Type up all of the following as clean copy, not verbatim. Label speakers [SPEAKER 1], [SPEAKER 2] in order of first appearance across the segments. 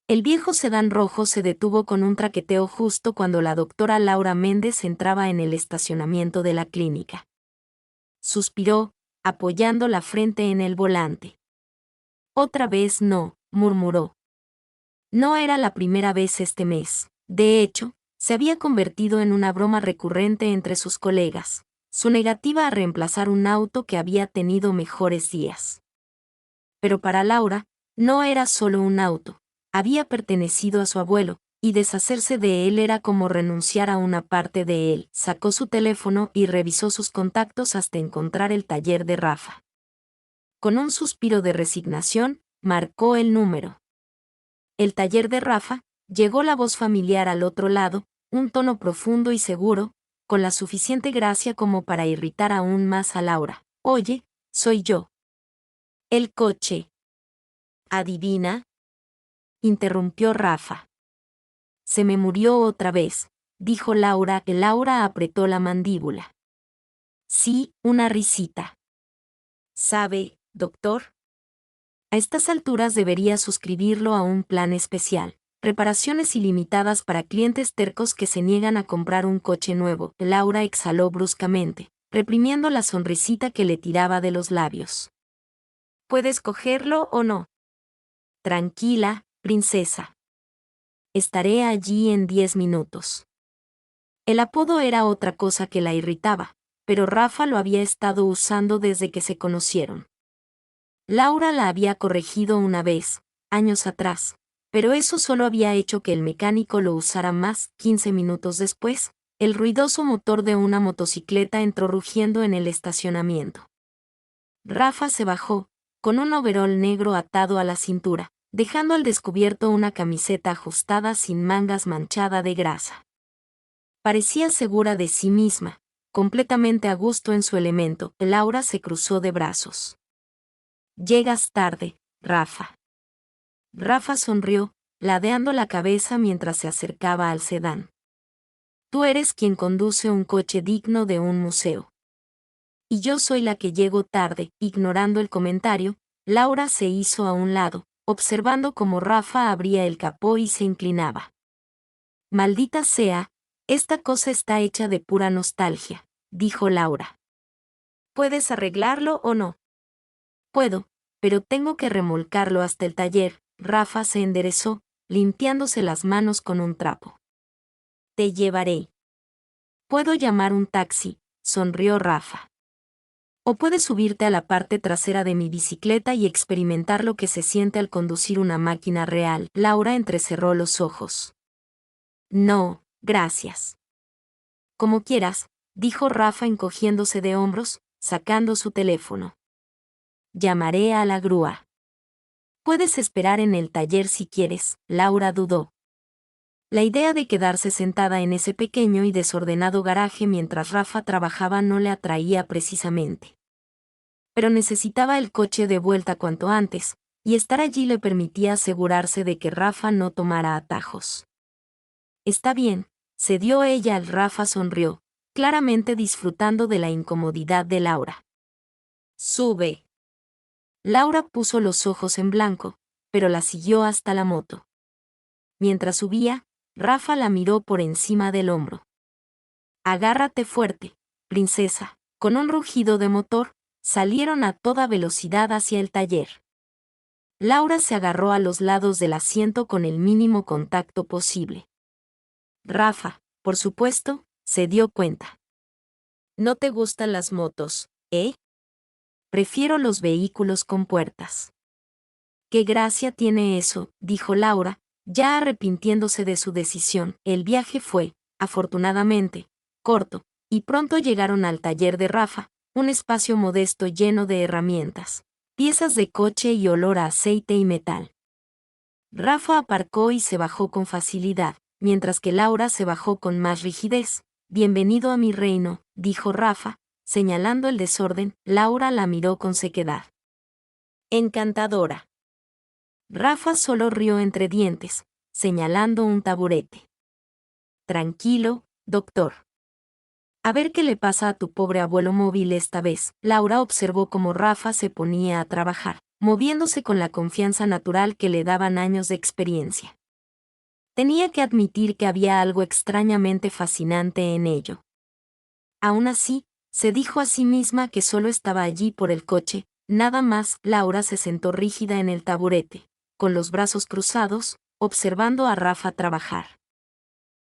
[SPEAKER 1] El viejo sedán rojo se detuvo con un traqueteo justo cuando la doctora Laura Méndez entraba en el estacionamiento de la clínica. Suspiró, apoyando la frente en el volante. Otra vez no, murmuró. No era la primera vez este mes. De hecho, se había convertido en una broma recurrente entre sus colegas, su negativa a reemplazar un auto que había tenido mejores días. Pero para Laura, no era solo un auto, había pertenecido a su abuelo, y deshacerse de él era como renunciar a una parte de él. Sacó su teléfono y revisó sus contactos hasta encontrar el taller de Rafa. Con un suspiro de resignación, marcó el número. El taller de Rafa, llegó la voz familiar al otro lado, un tono profundo y seguro, con la suficiente gracia como para irritar aún más a Laura. Oye, soy yo. El coche. ¿Adivina? Interrumpió Rafa. Se me murió otra vez, dijo Laura. Laura apretó la mandíbula. Sí, una risita. ¿Sabe, doctor? A estas alturas debería suscribirlo a un plan especial. Reparaciones ilimitadas para clientes tercos que se niegan a comprar un coche nuevo. Laura exhaló bruscamente, reprimiendo la sonrisita que le tiraba de los labios. ¿Puedes cogerlo o no? Tranquila, princesa. Estaré allí en 10 minutos. El apodo era otra cosa que la irritaba, pero Rafa lo había estado usando desde que se conocieron. Laura la había corregido una vez, años atrás, pero eso solo había hecho que el mecánico lo usara más. 15 minutos después, el ruidoso motor de una motocicleta entró rugiendo en el estacionamiento. Rafa se bajó, con un overol negro atado a la cintura, dejando al descubierto una camiseta ajustada sin mangas manchada de grasa. Parecía segura de sí misma, completamente a gusto en su elemento. Laura se cruzó de brazos. Llegas tarde, Rafa. Rafa sonrió, ladeando la cabeza mientras se acercaba al sedán. Tú eres quien conduce un coche digno de un museo. Y yo soy la que llego tarde. Ignorando el comentario, Laura se hizo a un lado, observando cómo Rafa abría el capó y se inclinaba. Maldita sea, esta cosa está hecha de pura nostalgia, dijo Laura. ¿Puedes arreglarlo o no? Puedo, pero tengo que remolcarlo hasta el taller. Rafa se enderezó, limpiándose las manos con un trapo. Te llevaré. ¿Puedo llamar un taxi? Sonrió Rafa. O puedes subirte a la parte trasera de mi bicicleta y experimentar lo que se siente al conducir una máquina real. Laura entrecerró los ojos. No, gracias. Como quieras, dijo Rafa encogiéndose de hombros, sacando su teléfono. Llamaré a la grúa. Puedes esperar en el taller si quieres. Laura dudó. La idea de quedarse sentada en ese pequeño y desordenado garaje mientras Rafa trabajaba no le atraía precisamente. Pero necesitaba el coche de vuelta cuanto antes, y estar allí le permitía asegurarse de que Rafa no tomara atajos. Está bien, cedió ella. Rafa sonrió, claramente disfrutando de la incomodidad de Laura. Sube. Laura puso los ojos en blanco, pero la siguió hasta la moto. Mientras subía, Rafa la miró por encima del hombro. Agárrate fuerte, princesa. Con un rugido de motor, salieron a toda velocidad hacia el taller. Laura se agarró a los lados del asiento con el mínimo contacto posible. Rafa, por supuesto, se dio cuenta. ¿No te gustan las motos, eh? Prefiero los vehículos con puertas. ¿Qué gracia tiene eso?, dijo Laura, ya arrepintiéndose de su decisión. El viaje fue, afortunadamente, corto, y pronto llegaron al taller de Rafa, un espacio modesto lleno de herramientas, piezas de coche y olor a aceite y metal. Rafa aparcó y se bajó con facilidad, mientras que Laura se bajó con más rigidez. Bienvenido a mi reino, dijo Rafa, señalando el desorden. Laura la miró con sequedad. Encantadora. Rafa solo rió entre dientes, señalando un taburete. Tranquilo, doctor. A ver qué le pasa a tu pobre abuelo móvil esta vez. Laura observó cómo Rafa se ponía a trabajar, moviéndose con la confianza natural que le daban años de experiencia. Tenía que admitir que había algo extrañamente fascinante en ello. Aún así, se dijo a sí misma que solo estaba allí por el coche, nada más. Laura se sentó rígida en el taburete, con los brazos cruzados, observando a Rafa trabajar.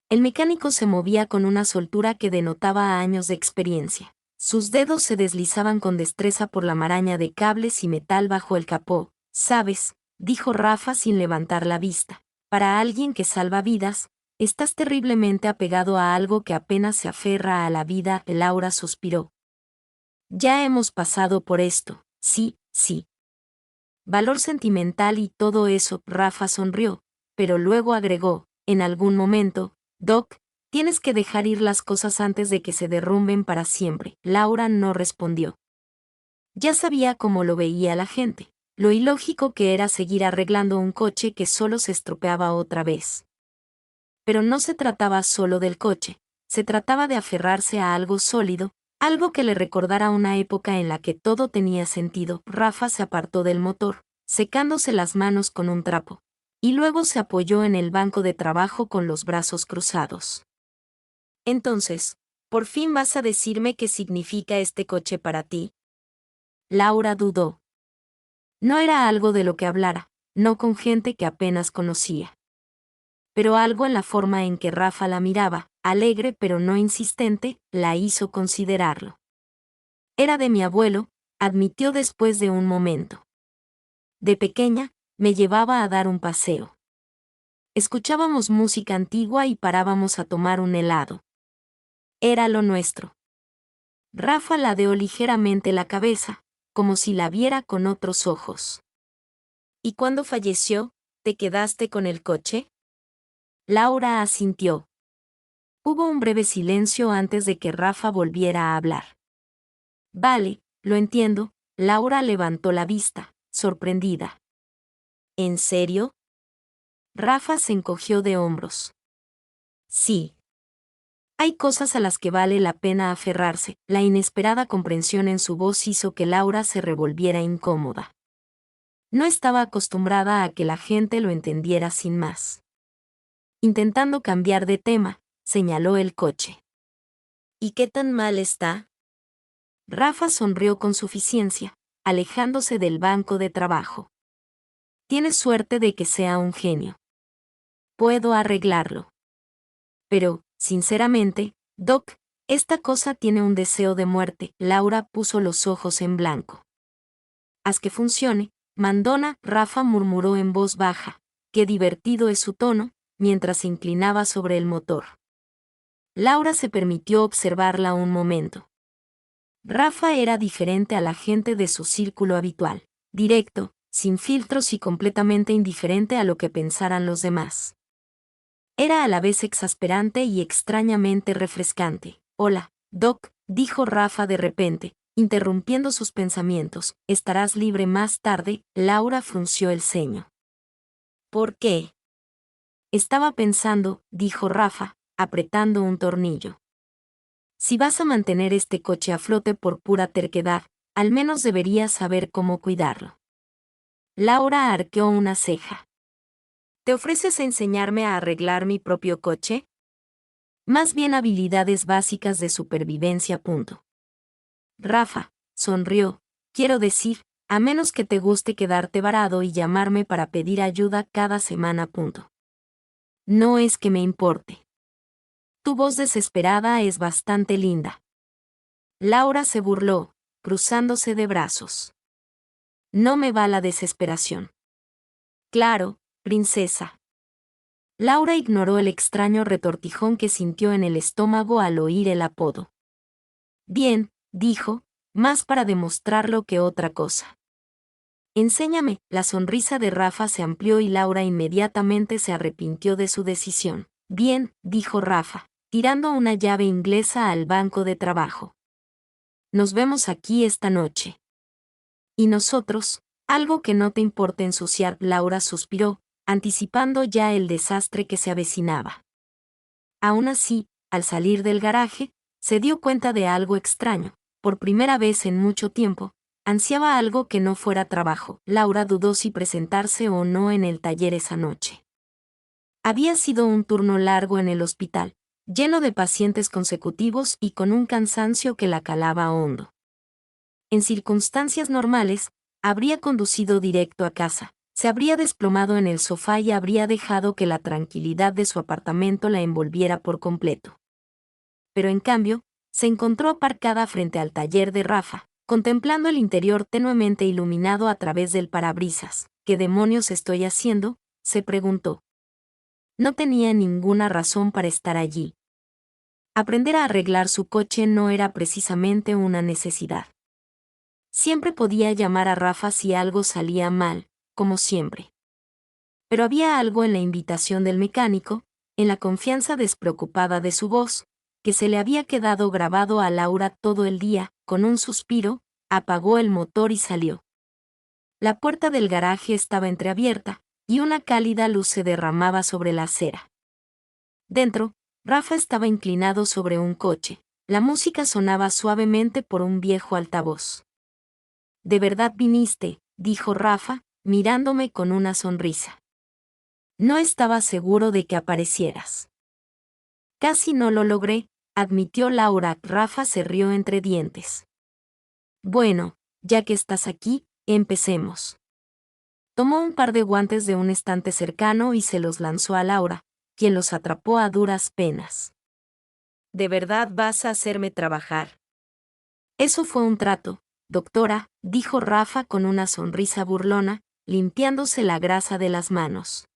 [SPEAKER 1] El mecánico se movía con una soltura que denotaba años de experiencia. Sus dedos se deslizaban con destreza por la maraña de cables y metal bajo el capó. «¿Sabes?», dijo Rafa sin levantar la vista. «Para alguien que salva vidas, estás terriblemente apegado a algo que apenas se aferra a la vida». Laura suspiró. «Ya hemos pasado por esto, sí, sí. Valor sentimental y todo eso». Rafa sonrió, pero luego agregó, en algún momento, «Doc, tienes que dejar ir las cosas antes de que se derrumben para siempre». Laura no respondió. Ya sabía cómo lo veía la gente, lo ilógico que era seguir arreglando un coche que solo se estropeaba otra vez. Pero no se trataba solo del coche, se trataba de aferrarse a algo sólido, algo que le recordara una época en la que todo tenía sentido. Rafa se apartó del motor, secándose las manos con un trapo, y luego se apoyó en el banco de trabajo con los brazos cruzados. «Entonces, ¿por fin vas a decirme qué significa este coche para ti?». Laura dudó. No era algo de lo que hablara, no con gente que apenas conocía. Pero algo en la forma en que Rafa la miraba, alegre pero no insistente, la hizo considerarlo. «Era de mi abuelo», admitió después de un momento. «De pequeña, me llevaba a dar un paseo. Escuchábamos música antigua y parábamos a tomar un helado. Era lo nuestro». Rafa ladeó ligeramente la cabeza, como si la viera con otros ojos. «¿Y cuando falleció, te quedaste con el coche?». Laura asintió. Hubo un breve silencio antes de que Rafa volviera a hablar. «Vale, lo entiendo». Laura levantó la vista, sorprendida. «¿En serio?». Rafa se encogió de hombros. «Sí. Hay cosas a las que vale la pena aferrarse». La inesperada comprensión en su voz hizo que Laura se revolviera incómoda. No estaba acostumbrada a que la gente lo entendiera sin más. Intentando cambiar de tema, señaló el coche. «¿Y qué tan mal está?». Rafa sonrió con suficiencia, alejándose del banco de trabajo. «Tienes suerte de que sea un genio. Puedo arreglarlo. Pero, sinceramente, Doc, esta cosa tiene un deseo de muerte». Laura puso los ojos en blanco. «Haz que funcione, mandona». Rafa murmuró en voz baja. «Qué divertido es su tono», mientras se inclinaba sobre el motor. Laura se permitió observarla un momento. Rafa era diferente a la gente de su círculo habitual, directo, sin filtros y completamente indiferente a lo que pensaran los demás. Era a la vez exasperante y extrañamente refrescante. «Hola, Doc», dijo Rafa de repente, interrumpiendo sus pensamientos. «¿Estarás libre más tarde?». Laura frunció el ceño. «¿Por qué?». «Estaba pensando», dijo Rafa, apretando un tornillo. «Si vas a mantener este coche a flote por pura terquedad, al menos deberías saber cómo cuidarlo». Laura arqueó una ceja. «¿Te ofreces a enseñarme a arreglar mi propio coche?». «Más bien habilidades básicas de supervivencia». Rafa sonrió. «Quiero decir, a menos que te guste quedarte varado y llamarme para pedir ayuda cada semana». «No es que me importe. Tu voz desesperada es bastante linda». Laura se burló, cruzándose de brazos. «No me va la desesperación». «Claro, princesa». Laura ignoró el extraño retortijón que sintió en el estómago al oír el apodo. «Bien», dijo, más para demostrarlo que otra cosa. «Enséñame». La sonrisa de Rafa se amplió y Laura inmediatamente se arrepintió de su decisión. «Bien», dijo Rafa, tirando una llave inglesa al banco de trabajo. «Nos vemos aquí esta noche». «¿Y nosotros?». «Algo que no te importe ensuciar». Laura suspiró, anticipando ya el desastre que se avecinaba. Aún así, al salir del garaje, se dio cuenta de algo extraño. Por primera vez en mucho tiempo, ansiaba algo que no fuera trabajo. Laura dudó si presentarse o no en el taller esa noche. Había sido un turno largo en el hospital, lleno de pacientes consecutivos y con un cansancio que la calaba hondo. En circunstancias normales, habría conducido directo a casa, se habría desplomado en el sofá y habría dejado que la tranquilidad de su apartamento la envolviera por completo. Pero en cambio, se encontró aparcada frente al taller de Rafa, contemplando el interior tenuemente iluminado a través del parabrisas. ¿Qué demonios estoy haciendo?, se preguntó. No tenía ninguna razón para estar allí. Aprender a arreglar su coche no era precisamente una necesidad. Siempre podía llamar a Rafa si algo salía mal, como siempre. Pero había algo en la invitación del mecánico, en la confianza despreocupada de su voz, que se le había quedado grabado a Laura todo el día. Con un suspiro, apagó el motor y salió. La puerta del garaje estaba entreabierta, y una cálida luz se derramaba sobre la acera. Dentro, Rafa estaba inclinado sobre un coche. La música sonaba suavemente por un viejo altavoz. «¿De verdad viniste?», dijo Rafa, mirándome con una sonrisa. «No estaba seguro de que aparecieras». «Casi no lo logré», admitió Laura. Rafa se rió entre dientes. «Bueno, ya que estás aquí, empecemos». Tomó un par de guantes de un estante cercano y se los lanzó a Laura, quien los atrapó a duras penas. «¿De verdad vas a hacerme trabajar?» «Eso fue un trato, doctora», dijo Rafa con una sonrisa burlona, limpiándose la grasa de las manos.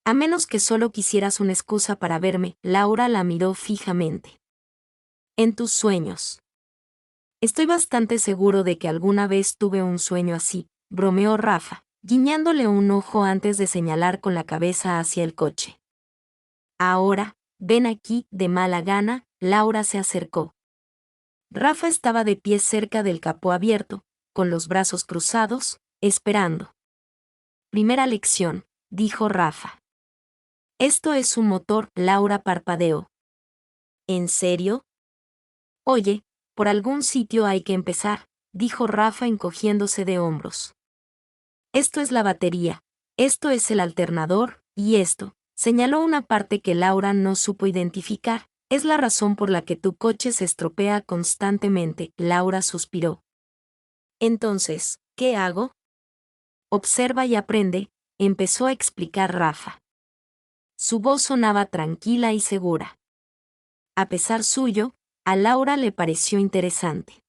[SPEAKER 1] «A menos que solo quisieras una excusa para verme», Laura la miró fijamente. «En tus sueños». «Estoy bastante seguro de que alguna vez tuve un sueño así», bromeó Rafa, guiñándole un ojo antes de señalar con la cabeza hacia el coche. «Ahora, ven aquí», de mala gana, Laura se acercó. Rafa estaba de pie cerca del capó abierto, con los brazos cruzados, esperando. «Primera lección», dijo Rafa. «Esto es un motor», Laura parpadeó. «¿En serio?» «Oye, por algún sitio hay que empezar», dijo Rafa encogiéndose de hombros. «Esto es la batería, esto es el alternador, y esto», señaló una parte que Laura no supo identificar, «es la razón por la que tu coche se estropea constantemente». Laura suspiró. «Entonces, ¿qué hago?» «Observa y aprende», empezó a explicar Rafa. Su voz sonaba tranquila y segura. A pesar suyo, a Laura le pareció interesante.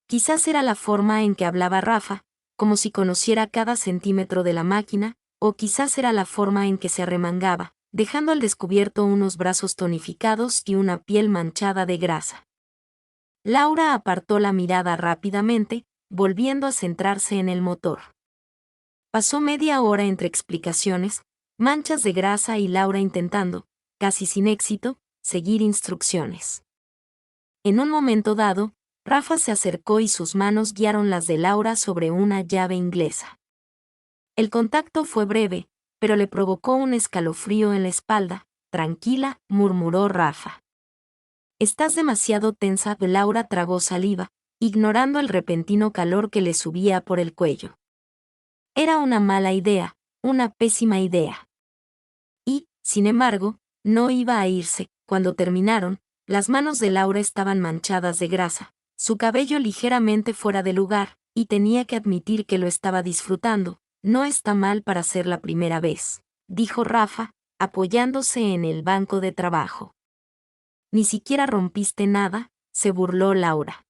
[SPEAKER 1] Quizás era la forma en que hablaba Rafa, como si conociera cada centímetro de la máquina, o quizás era la forma en que se arremangaba, dejando al descubierto unos brazos tonificados y una piel manchada de grasa. Laura apartó la mirada rápidamente, volviendo a centrarse en el motor. Pasó media hora entre explicaciones, manchas de grasa y Laura intentando, casi sin éxito, seguir instrucciones. En un momento dado, Rafa se acercó y sus manos guiaron las de Laura sobre una llave inglesa. El contacto fue breve, pero le provocó un escalofrío en la espalda. «Tranquila», murmuró Rafa. «Estás demasiado tensa». Laura tragó saliva, ignorando el repentino calor que le subía por el cuello. Era una mala idea, una pésima idea. Y, sin embargo, no iba a irse. Cuando terminaron, las manos de Laura estaban manchadas de grasa, su cabello ligeramente fuera de lugar, y tenía que admitir que lo estaba disfrutando. «No está mal para ser la primera vez», dijo Rafa, apoyándose en el banco de trabajo. «Ni siquiera rompiste nada», se burló Laura.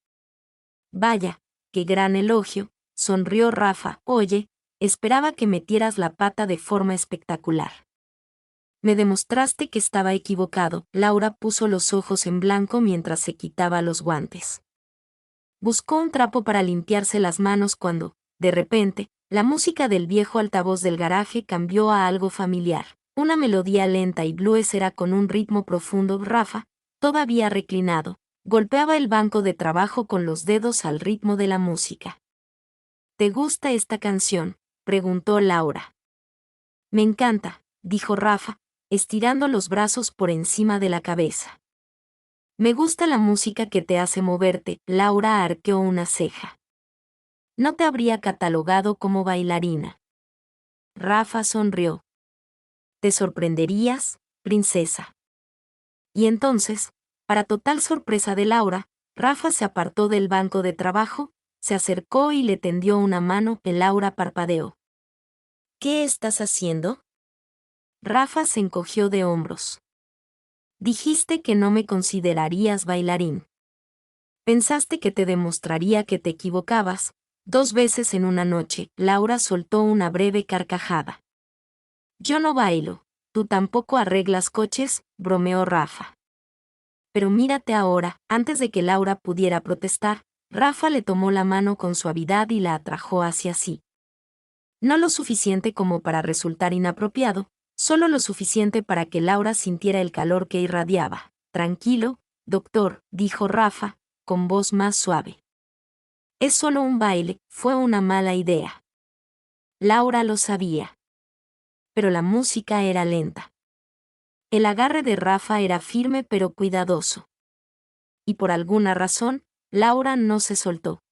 [SPEAKER 1] «Vaya, qué gran elogio», sonrió Rafa. «Oye, esperaba que metieras la pata de forma espectacular». «Me demostraste que estaba equivocado». Laura puso los ojos en blanco mientras se quitaba los guantes. Buscó un trapo para limpiarse las manos cuando, de repente, la música del viejo altavoz del garaje cambió a algo familiar. Una melodía lenta y bluesera con un ritmo profundo. Rafa, todavía reclinado, golpeaba el banco de trabajo con los dedos al ritmo de la música. «¿Te gusta esta canción?», preguntó Laura. «Me encanta», dijo Rafa, estirando los brazos por encima de la cabeza. «Me gusta la música que te hace moverte». Laura arqueó una ceja. «No te habría catalogado como bailarina». Rafa sonrió. Te sorprenderías, princesa. Y entonces, para total sorpresa de Laura, Rafa se apartó del banco de trabajo, se acercó y le tendió una mano. Laura parpadeó. ¿Qué estás haciendo? Rafa se encogió de hombros. Dijiste que no me considerarías bailarín. Pensaste que te demostraría que te equivocabas. 2 veces en una noche. Laura soltó una breve carcajada. Yo no bailo, tú tampoco arreglas coches, bromeó Rafa. Pero mírate ahora. Antes de que Laura pudiera protestar, Rafa le tomó la mano con suavidad y la atrajo hacia sí. No lo suficiente como para resultar inapropiado, solo lo suficiente para que Laura sintiera el calor que irradiaba. Tranquilo, doctor, dijo Rafa, con voz más suave. Es solo un baile, fue una mala idea. Laura lo sabía. Pero la música era lenta. El agarre de Rafa era firme pero cuidadoso. Y por alguna razón, Laura no se soltó.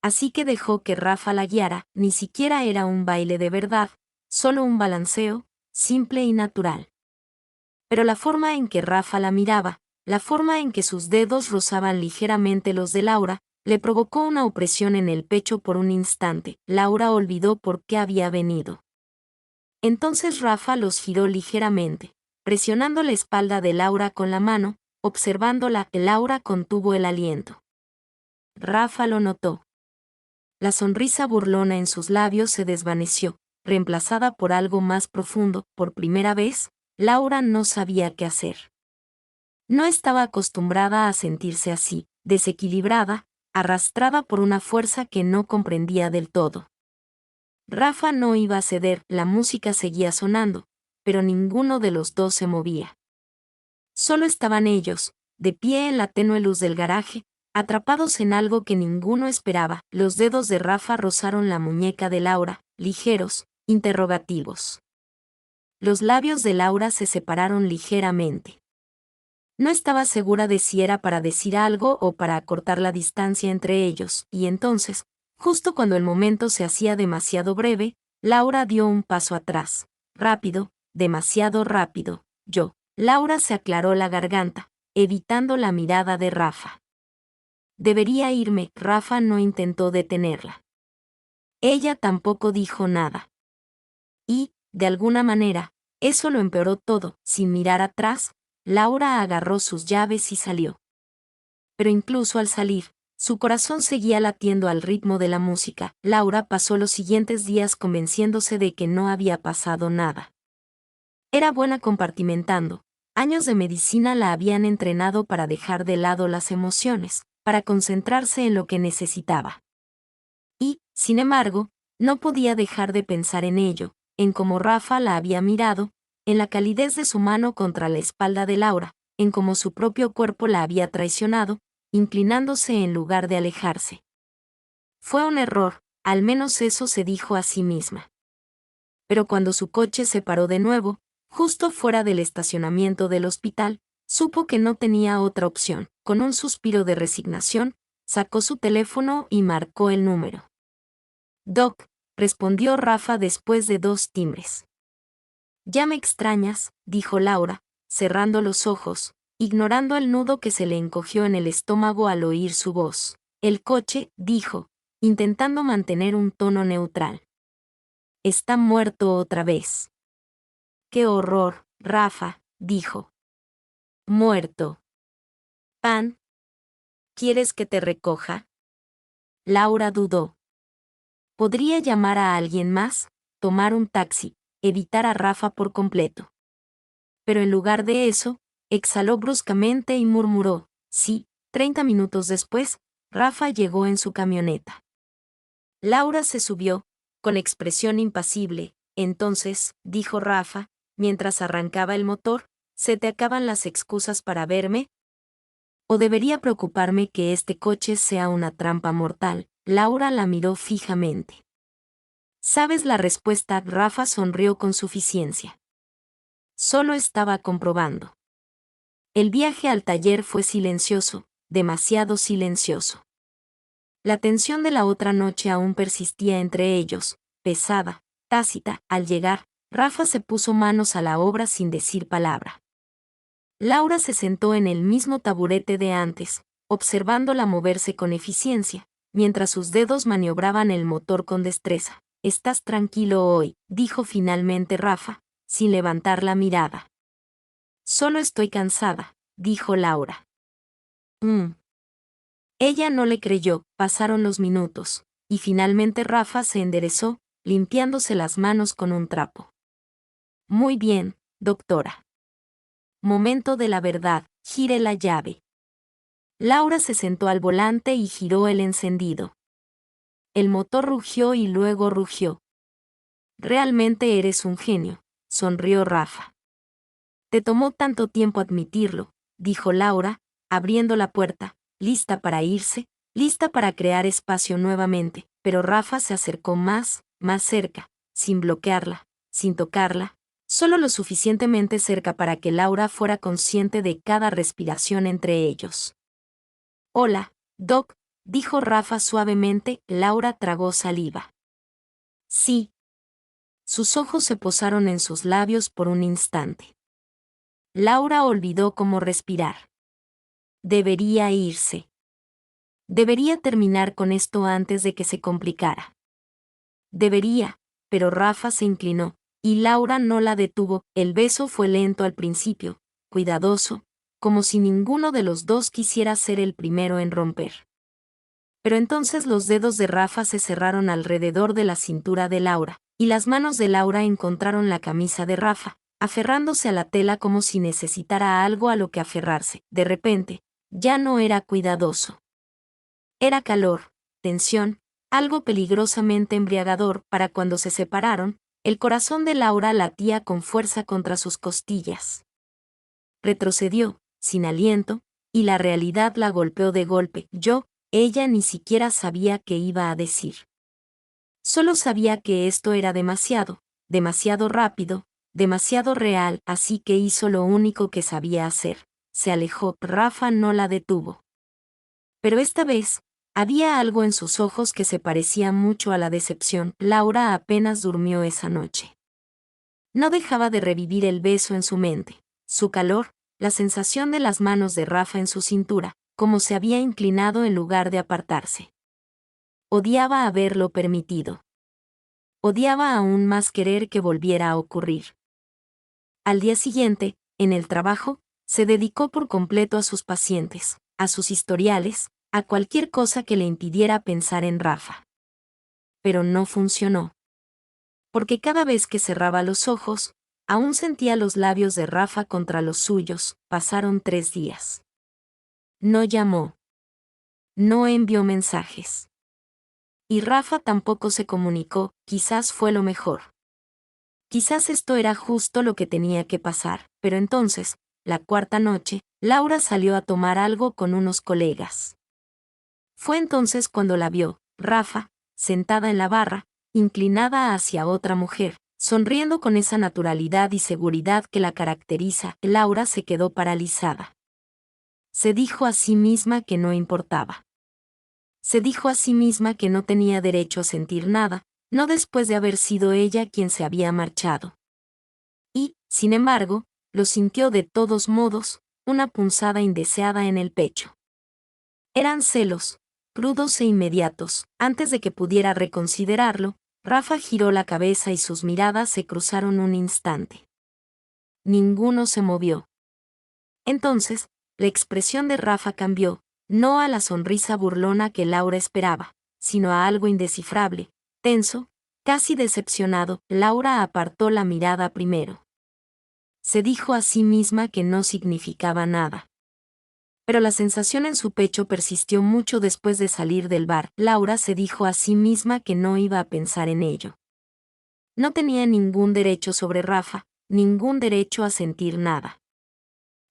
[SPEAKER 1] Así que dejó que Rafa la guiara. Ni siquiera era un baile de verdad, solo un balanceo, simple y natural. Pero la forma en que Rafa la miraba, la forma en que sus dedos rozaban ligeramente los de Laura, le provocó una opresión en el pecho por un instante. Laura olvidó por qué había venido. Entonces Rafa los giró ligeramente, presionando la espalda de Laura con la mano, observándola. Laura contuvo el aliento. Rafa lo notó. La sonrisa burlona en sus labios se desvaneció, reemplazada por algo más profundo. Por primera vez, Laura no sabía qué hacer. No estaba acostumbrada a sentirse así, desequilibrada, arrastrada por una fuerza que no comprendía del todo. Rafa no iba a ceder, la música seguía sonando, pero ninguno de los dos se movía. Solo estaban ellos, de pie en la tenue luz del garaje, atrapados en algo que ninguno esperaba. Los dedos de Rafa rozaron la muñeca de Laura, ligeros, interrogativos. Los labios de Laura se separaron ligeramente. No estaba segura de si era para decir algo o para acortar la distancia entre ellos, y entonces, justo cuando el momento se hacía demasiado breve, Laura dio un paso atrás. Rápido, demasiado rápido. Laura se aclaró la garganta, evitando la mirada de Rafa. Debería irme. Rafa no intentó detenerla. Ella tampoco dijo nada. Y, de alguna manera, eso lo empeoró todo. Sin mirar atrás, Laura agarró sus llaves y salió. Pero incluso al salir, su corazón seguía latiendo al ritmo de la música. Laura pasó los siguientes días convenciéndose de que no había pasado nada. Era buena compartimentando. Años de medicina la habían entrenado para dejar de lado las emociones, para concentrarse en lo que necesitaba. Y, sin embargo, no podía dejar de pensar en ello, en cómo Rafa la había mirado, en la calidez de su mano contra la espalda de Laura, en cómo su propio cuerpo la había traicionado, inclinándose en lugar de alejarse. Fue un error, al menos eso se dijo a sí misma. Pero cuando su coche se paró de nuevo, justo fuera del estacionamiento del hospital, supo que no tenía otra opción. Con un suspiro de resignación, sacó su teléfono y marcó el número. «Doc», respondió Rafa después de 2 timbres. «Ya me extrañas», dijo Laura, cerrando los ojos, ignorando el nudo que se le encogió en el estómago al oír su voz. «El coche», dijo, intentando mantener un tono neutral. «Está muerto otra vez». «¡Qué horror, Rafa!», dijo. «Muerto». «Pan. ¿Quieres que te recoja?». Laura dudó. Podría llamar a alguien más, tomar un taxi, evitar a Rafa por completo. Pero en lugar de eso, exhaló bruscamente y murmuró, «Sí». 30 minutos después, Rafa llegó en su camioneta. Laura se subió, con expresión impasible. «Entonces», dijo Rafa, mientras arrancaba el motor, «¿se te acaban las excusas para verme? ¿O debería preocuparme que este coche sea una trampa mortal?». Laura la miró fijamente. «¿Sabes la respuesta?». Rafa sonrió con suficiencia. Solo estaba comprobando. El viaje al taller fue silencioso, demasiado silencioso. La tensión de la otra noche aún persistía entre ellos, pesada, tácita. Al llegar, Rafa se puso manos a la obra sin decir palabra. Laura se sentó en el mismo taburete de antes, observándola moverse con eficiencia, mientras sus dedos maniobraban el motor con destreza. «Estás tranquilo hoy», dijo finalmente Rafa, sin levantar la mirada. «Solo estoy cansada», dijo Laura. Ella no le creyó. Pasaron los minutos, y finalmente Rafa se enderezó, limpiándose las manos con un trapo. «Muy bien, doctora. Momento de la verdad, gire la llave». Laura se sentó al volante y giró el encendido. El motor rugió y luego rugió. «Realmente eres un genio», sonrió Rafa. «Te tomó tanto tiempo admitirlo», dijo Laura, abriendo la puerta, lista para irse, lista para crear espacio nuevamente, pero Rafa se acercó más cerca, sin bloquearla, sin tocarla, solo lo suficientemente cerca para que Laura fuera consciente de cada respiración entre ellos. «Hola, Doc», dijo Rafa suavemente. Laura tragó saliva. «Sí». Sus ojos se posaron en sus labios por un instante. Laura olvidó cómo respirar. Debería irse. Debería terminar con esto antes de que se complicara. Debería, pero Rafa se inclinó, y Laura no la detuvo. El beso fue lento al principio, cuidadoso, como si ninguno de los dos quisiera ser el primero en romper. Pero entonces los dedos de Rafa se cerraron alrededor de la cintura de Laura, y las manos de Laura encontraron la camisa de Rafa, aferrándose a la tela como si necesitara algo a lo que aferrarse. De repente, ya no era cuidadoso. Era calor, tensión, algo peligrosamente embriagador. Para cuando se separaron, el corazón de Laura latía con fuerza contra sus costillas. Retrocedió, sin aliento, y la realidad la golpeó de golpe. Ella ni siquiera sabía qué iba a decir. Solo sabía que esto era demasiado rápido, demasiado real, así que hizo lo único que sabía hacer. Se alejó. Rafa no la detuvo. Pero esta vez, había algo en sus ojos que se parecía mucho a la decepción. Laura apenas durmió esa noche. No dejaba de revivir el beso en su mente, su calor, la sensación de las manos de Rafa en su cintura, como se había inclinado en lugar de apartarse. Odiaba haberlo permitido. Odiaba aún más querer que volviera a ocurrir. Al día siguiente, en el trabajo, se dedicó por completo a sus pacientes, a sus historiales, a cualquier cosa que le impidiera pensar en Rafa. Pero no funcionó. Porque cada vez que cerraba los ojos, aún sentía los labios de Rafa contra los suyos. Pasaron 3 días. No llamó. No envió mensajes. Y Rafa tampoco se comunicó. Quizás fue lo mejor. Quizás esto era justo lo que tenía que pasar, pero entonces, la 4ª noche, Laura salió a tomar algo con unos colegas. Fue entonces cuando la vio, Rafa, sentada en la barra, inclinada hacia otra mujer, sonriendo con esa naturalidad y seguridad que la caracteriza. Laura se quedó paralizada. Se dijo a sí misma que no importaba. Se dijo a sí misma que no tenía derecho a sentir nada, no después de haber sido ella quien se había marchado. Y, sin embargo, lo sintió de todos modos, una punzada indeseada en el pecho. Eran celos, crudos e inmediatos. Antes de que pudiera reconsiderarlo, Rafa giró la cabeza y sus miradas se cruzaron un instante. Ninguno se movió. Entonces, la expresión de Rafa cambió, no a la sonrisa burlona que Laura esperaba, sino a algo indescifrable, tenso, casi decepcionado. Laura apartó la mirada primero. Se dijo a sí misma que no significaba nada. Pero la sensación en su pecho persistió mucho después de salir del bar. Laura se dijo a sí misma que no iba a pensar en ello. No tenía ningún derecho sobre Rafa, ningún derecho a sentir nada.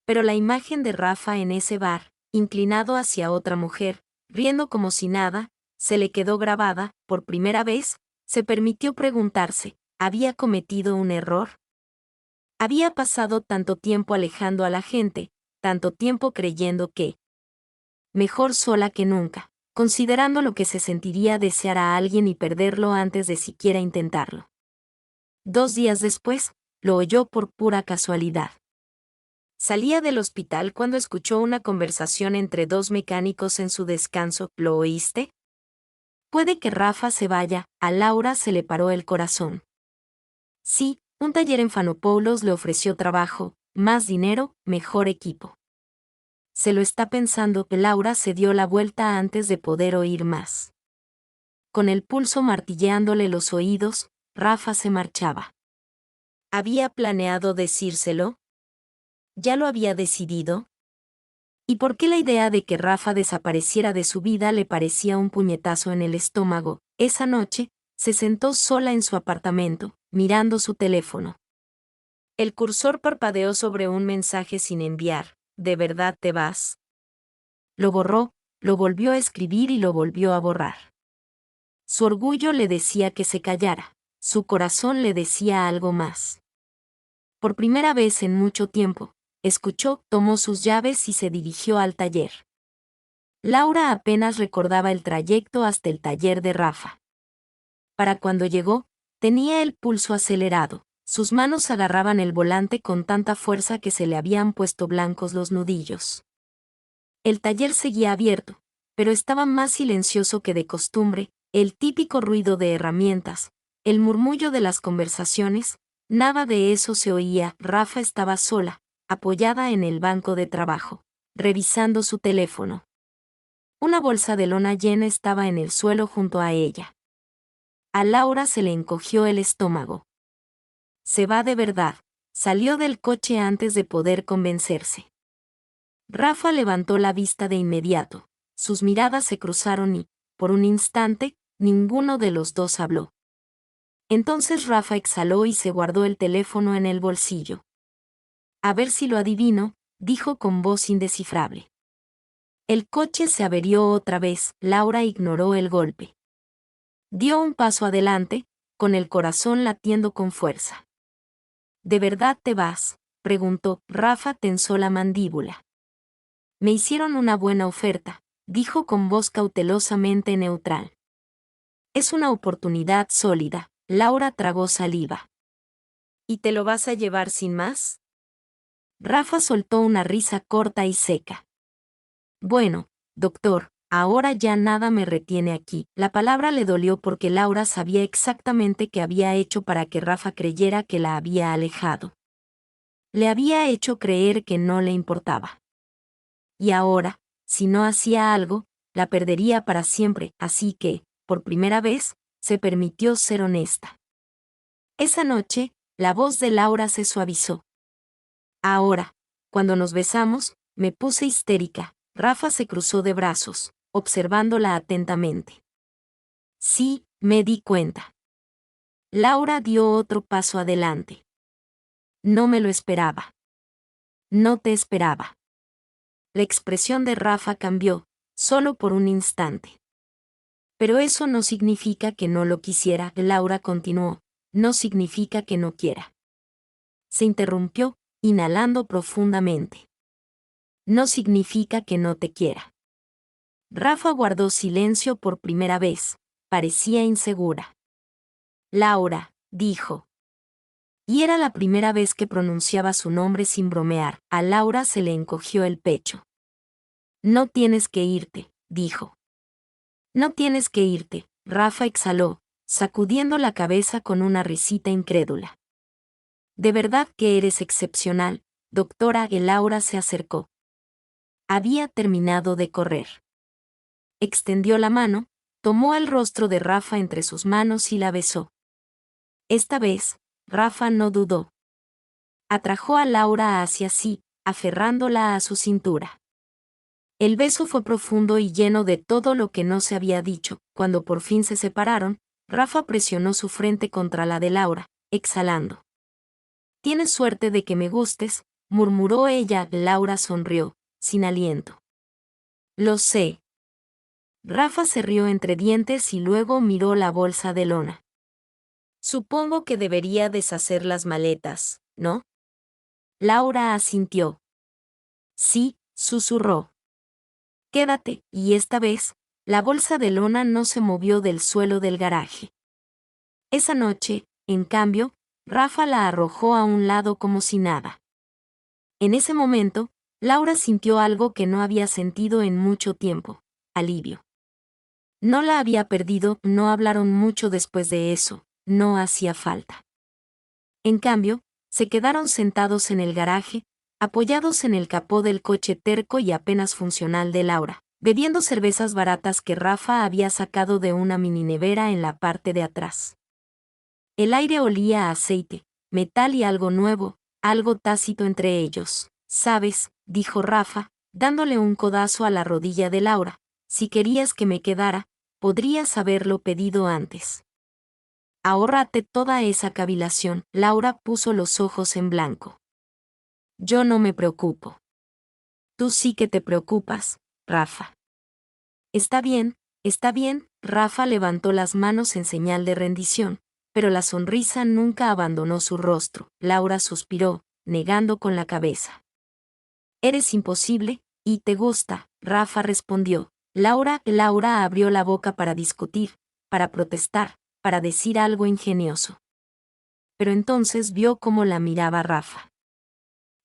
[SPEAKER 1] Pero la imagen de Rafa en ese bar, inclinado hacia otra mujer, riendo como si nada, se le quedó grabada. Por primera vez, se permitió preguntarse, ¿había cometido un error? Había pasado tanto tiempo alejando a la gente, tanto tiempo creyendo que mejor sola que nunca, considerando lo que se sentiría desear a alguien y perderlo antes de siquiera intentarlo. 2 días después, lo oyó por pura casualidad. Salía del hospital cuando escuchó una conversación entre dos mecánicos en su descanso. ¿Lo oíste? Puede que Rafa se vaya. A Laura se le paró el corazón. Sí, un taller en Fanopoulos le ofreció trabajo, más dinero, mejor equipo. Se lo está pensando. Laura se dio la vuelta antes de poder oír más. Con el pulso martilleándole los oídos, Rafa se marchaba. ¿Había planeado decírselo? ¿Ya lo había decidido? ¿Y por qué la idea de que Rafa desapareciera de su vida le parecía un puñetazo en el estómago? Esa noche, se sentó sola en su apartamento, mirando su teléfono. El cursor parpadeó sobre un mensaje sin enviar. ¿De verdad te vas? Lo borró, lo volvió a escribir y lo volvió a borrar. Su orgullo le decía que se callara, su corazón le decía algo más. Por primera vez en mucho tiempo, escuchó, tomó sus llaves y se dirigió al taller. Laura apenas recordaba el trayecto hasta el taller de Rafa. Para cuando llegó, tenía el pulso acelerado, sus manos agarraban el volante con tanta fuerza que se le habían puesto blancos los nudillos. El taller seguía abierto, pero estaba más silencioso que de costumbre, el típico ruido de herramientas, el murmullo de las conversaciones, nada de eso se oía. Rafa estaba sola, apoyada en el banco de trabajo, revisando su teléfono. Una bolsa de lona llena estaba en el suelo junto a ella. A Laura se le encogió el estómago. Se va de verdad, salió del coche antes de poder convencerse. Rafa levantó la vista de inmediato, sus miradas se cruzaron y, por un instante, ninguno de los dos habló. Entonces Rafa exhaló y se guardó el teléfono en el bolsillo. A ver si lo adivino, dijo con voz indescifrable. El coche se averió otra vez. Laura ignoró el golpe. Dio un paso adelante, con el corazón latiendo con fuerza. ¿De verdad te vas?, preguntó. Rafa tensó la mandíbula. Me hicieron una buena oferta, dijo con voz cautelosamente neutral. Es una oportunidad sólida. Laura tragó saliva. ¿Y te lo vas a llevar sin más? Rafa soltó una risa corta y seca. Bueno, doctor, ahora ya nada me retiene aquí. La palabra le dolió porque Laura sabía exactamente qué había hecho para que Rafa creyera que la había alejado. Le había hecho creer que no le importaba. Y ahora, si no hacía algo, la perdería para siempre, así que, por primera vez, se permitió ser honesta. Esa noche, la voz de Laura se suavizó. Ahora, cuando nos besamos, me puse histérica. Rafa se cruzó de brazos, observándola atentamente. Sí, me di cuenta. Laura dio otro paso adelante. No me lo esperaba. No te esperaba. La expresión de Rafa cambió, solo por un instante. Pero eso no significa que no lo quisiera, Laura continuó, no significa que no quiera. Se interrumpió, inhalando profundamente. No significa que no te quiera. Rafa guardó silencio por primera vez, parecía insegura. Laura, dijo. Y era la primera vez que pronunciaba su nombre sin bromear. A Laura se le encogió el pecho. No tienes que irte, dijo. No tienes que irte, Rafa exhaló, sacudiendo la cabeza con una risita incrédula. De verdad que eres excepcional, doctora. Laura se acercó. Había terminado de correr. Extendió la mano, tomó el rostro de Rafa entre sus manos y la besó. Esta vez, Rafa no dudó. Atrajo a Laura hacia sí, aferrándola a su cintura. El beso fue profundo y lleno de todo lo que no se había dicho. Cuando por fin se separaron, Rafa presionó su frente contra la de Laura, exhalando. Tienes suerte de que me gustes, murmuró ella. Laura sonrió, sin aliento. Lo sé. Rafa se rió entre dientes y luego miró la bolsa de lona. Supongo que debería deshacer las maletas, ¿no? Laura asintió. Sí, susurró. Quédate, y esta vez, la bolsa de lona no se movió del suelo del garaje. Esa noche, en cambio, Rafa la arrojó a un lado como si nada. En ese momento, Laura sintió algo que no había sentido en mucho tiempo: alivio. No la había perdido, no hablaron mucho después de eso, no hacía falta. En cambio, se quedaron sentados en el garaje, apoyados en el capó del coche terco y apenas funcional de Laura, bebiendo cervezas baratas que Rafa había sacado de una mini nevera en la parte de atrás. El aire olía a aceite, metal y algo nuevo, algo tácito entre ellos. «¿Sabes?», dijo Rafa, dándole un codazo a la rodilla de Laura, «si querías que me quedara, podrías haberlo pedido antes». «Ahórrate toda esa cavilación», Laura puso los ojos en blanco. «Yo no me preocupo». «Tú sí que te preocupas, Rafa». Está bien», Rafa levantó las manos en señal de rendición, pero la sonrisa nunca abandonó su rostro. Laura suspiró, negando con la cabeza. «Eres imposible, y te gusta», Rafa respondió. Laura abrió la boca para discutir, para protestar, para decir algo ingenioso. Pero entonces vio cómo la miraba Rafa.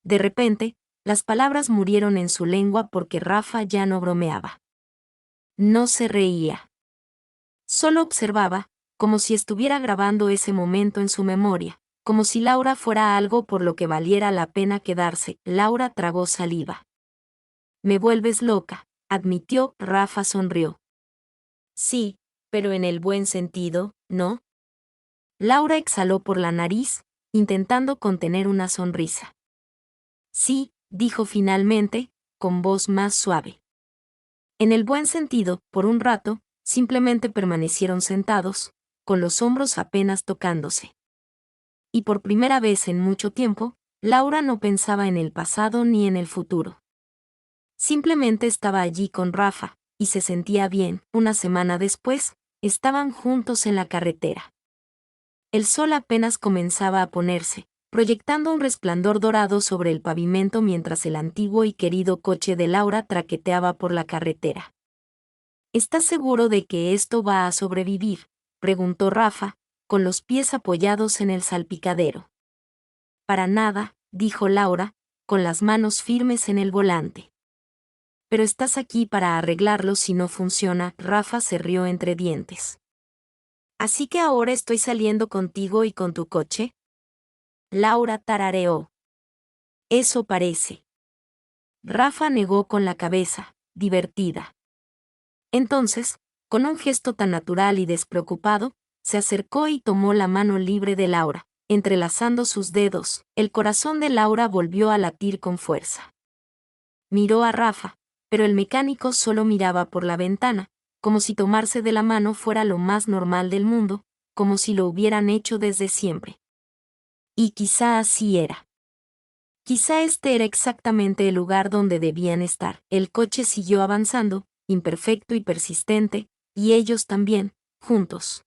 [SPEAKER 1] De repente, las palabras murieron en su lengua porque Rafa ya no bromeaba. No se reía. Solo observaba, como si estuviera grabando ese momento en su memoria, como si Laura fuera algo por lo que valiera la pena quedarse. Laura tragó saliva. «Me vuelves loca», admitió. Rafa sonrió. «Sí, pero en el buen sentido, ¿no?». Laura exhaló por la nariz, intentando contener una sonrisa. «Sí», dijo finalmente, con voz más suave. En el buen sentido, por un rato, simplemente permanecieron sentados, con los hombros apenas tocándose. Y por primera vez en mucho tiempo, Laura no pensaba en el pasado ni en el futuro. Simplemente estaba allí con Rafa, y se sentía bien. Una semana después, estaban juntos en la carretera. El sol apenas comenzaba a ponerse, proyectando un resplandor dorado sobre el pavimento mientras el antiguo y querido coche de Laura traqueteaba por la carretera. «¿Estás seguro de que esto va a sobrevivir?», preguntó Rafa, con los pies apoyados en el salpicadero. «Para nada», dijo Laura, con las manos firmes en el volante. «Pero estás aquí para arreglarlo si no funciona», Rafa se rió entre dientes. «¿Así que ahora estoy saliendo contigo y con tu coche?». Laura tarareó. «Eso parece». Rafa negó con la cabeza, divertida. Entonces, con un gesto tan natural y despreocupado, se acercó y tomó la mano libre de Laura, entrelazando sus dedos. El corazón de Laura volvió a latir con fuerza. Miró a Rafa, pero el mecánico solo miraba por la ventana, como si tomarse de la mano fuera lo más normal del mundo, como si lo hubieran hecho desde siempre. Y quizá así era. Quizá este era exactamente el lugar donde debían estar. El coche siguió avanzando, imperfecto y persistente, y ellos también, juntos.